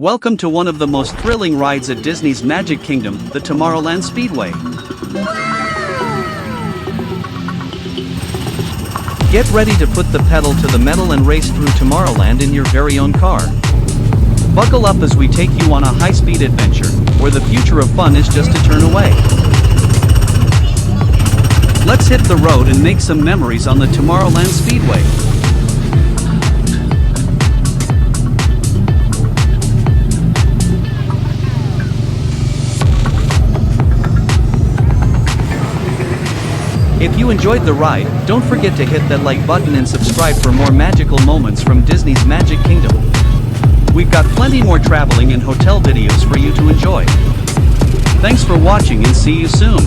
Welcome to one of the most thrilling rides at Disney's Magic Kingdom, the Tomorrowland Speedway. Get ready to put the pedal to the metal and race through Tomorrowland in your very own car. Buckle up as we take you on a high-speed adventure, where the future of fun is just a turn away. Let's hit the road and make some memories on the Tomorrowland Speedway. If you enjoyed the ride, don't forget to hit that like button and subscribe for more magical moments from Disney's Magic Kingdom. We've got plenty more traveling and hotel videos for you to enjoy. Thanks for watching and see you soon.